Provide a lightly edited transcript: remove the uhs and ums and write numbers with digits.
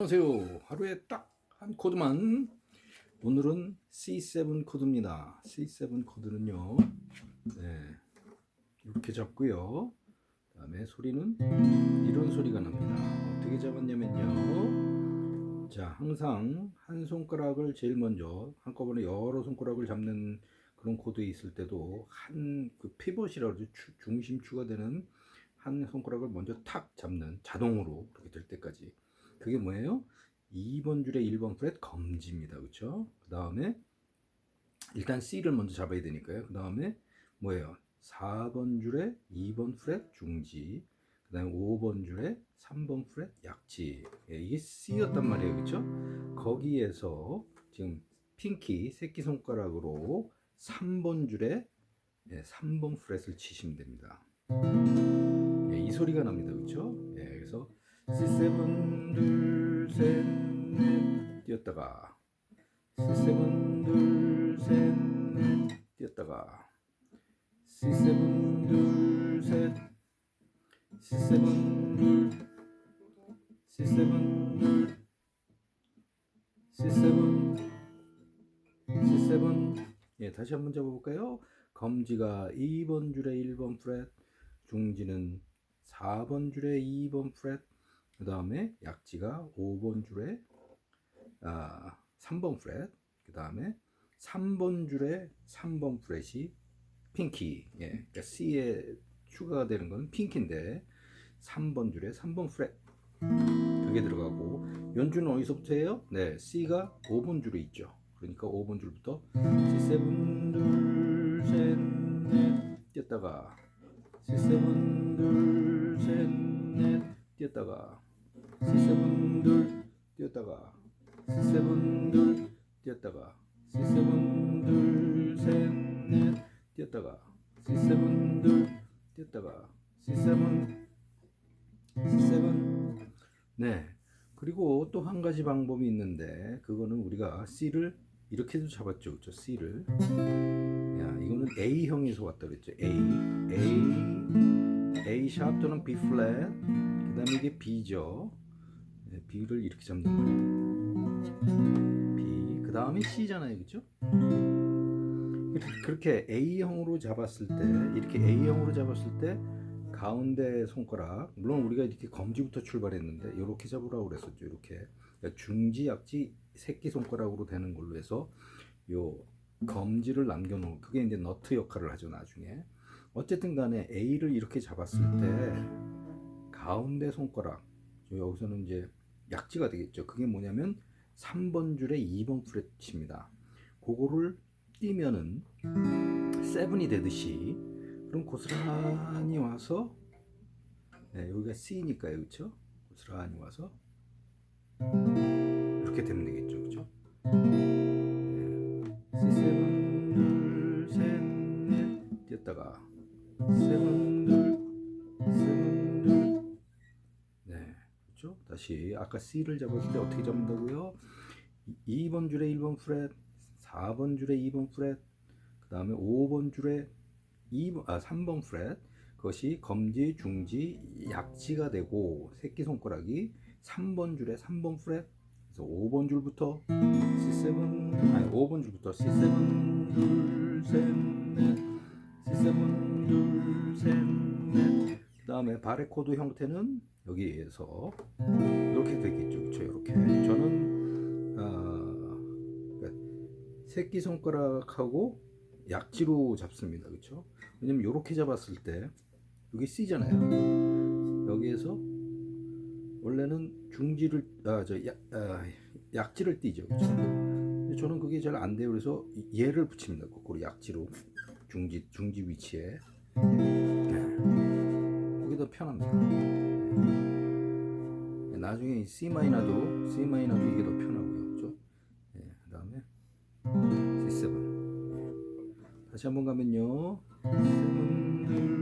안녕하세요. 하루에 딱 한 코드만. 오늘은 C7 코드입니다. C7 코드는요, 이렇게 잡고요. 그다음에 소리는 이런 소리가 납니다. 어떻게 잡았냐면요. 자, 항상 한 손가락을 제일 먼저 한꺼번에 여러 손가락을 잡는 그런 코드에 있을 때도 한 그 피벗이라고 그러죠. 중심추가 되는 한 손가락을 먼저 탁 잡는, 자동으로 그렇게 될 때까지. 그게 뭐예요? 2번 줄에 1번 프렛 검지입니다. 그렇죠? 그 다음에 일단 C를 먼저 잡아야 되니까요. 그 다음에 뭐예요? 4번 줄에 2번 프렛 중지, 그 다음에 5번 줄에 3번 프렛 약지. 이게 C였단 말이에요. 그렇죠? 거기에서 지금 핑키 새끼손가락으로 3번 줄에 3번 프렛을 치시면 됩니다. 이 소리가 납니다. 그렇죠? 그래서 C7 둘 셋 넷 뛰었다가 C7 둘 셋 넷 뛰었다가 C7 둘 셋 C7 둘 C7 둘 C7 C7. 다시 한번 잡아볼까요? 검지가 2번 줄에 1번 프렛, 중지는 4번 줄에 2번 프렛, 그 다음에 약지가 5번 줄에 3번 프렛, 그 다음에 3번 줄에 3번 프렛이 핑키. 그러니까 C에 추가가 되는 건 핑키인데 3번 줄에 3번 프렛 그게 들어가고, 연주는 어디서부터 해요? C가 5번 줄에 있죠. 그러니까 5번 줄부터 C7 둘 셋 넷 뛰었다가 C7 둘 셋 넷 뛰었다가 C7 둘 뛰었다가 C7 둘 뛰었다가 C7 둘 셋 넷 뛰었다가 C7 둘 뛰었다가 C7. 그리고 또 한 가지 방법이 있는데, 그거는 우리가 C를 이렇게도 잡았죠. 그렇죠? C를. 이거는 A형에서 왔다 그랬죠. A 샵 또는 B 플랫. 그 다음에 이게 B죠. B를 이렇게 잡는 거예요. B. 그 다음에 C잖아요. 그렇죠? 그렇게 A형으로 잡았을 때, 이렇게 A형으로 잡았을 때 가운데 손가락, 물론 우리가 이렇게 검지부터 출발했는데 이렇게 잡으라고 그랬었죠. 이렇게. 그러니까 중지, 약지, 새끼 손가락으로 되는 걸로 해서 요 검지를 남겨놓은, 그게 이제 너트 역할을 하죠. 나중에. 어쨌든 간에 A를 이렇게 잡았을 때 가운데 손가락, 여기서는 이제 약지가 되겠죠. 그게 뭐냐면 3번 줄에 2번 프렛입니다. 그거를 띄면은 7이 되듯이, 그럼 고스란히 와서, 여기가 C니까요. 그렇죠? 고스란히 와서 이렇게 되면 되겠죠. 그렇죠? C7 둘 셋 넷 뛰었다가 C7 둘 C7 둘. 그렇죠? 다시 아까 C를 잡았을 때 어떻게 잡는다고요? 2번 줄에 1번 프렛, 4번 줄에 2번 프렛, 그 다음에 5번 줄에 3번 프렛, 그것이 검지, 중지, 약지가 되고, 새끼손가락이 3번 줄에 3번 프렛. 그래서 5번 줄부터 C7, 5번 줄부터 C7 둘 셋 넷 C7 둘 셋 넷. 그 다음에 바레 코드 형태는 여기에서 이렇게 되겠죠. 그렇죠? 이렇게. 저는 새끼손가락하고 약지로 잡습니다. 그렇죠? 왜냐면 이렇게 잡았을 때 여기 C잖아요. 여기에서 원래는 중지를 약지를 띄죠. 그렇죠? 근데 저는 그게 잘 안 돼요. 그래서 얘를 붙입니다. 거꾸로 약지로 중지 위치에. 그게 더 편합니다. 나중에 C 마이너도 이게 더 편하고요. 그렇죠? 그다음에 C7. 다시 한번 가면요. C7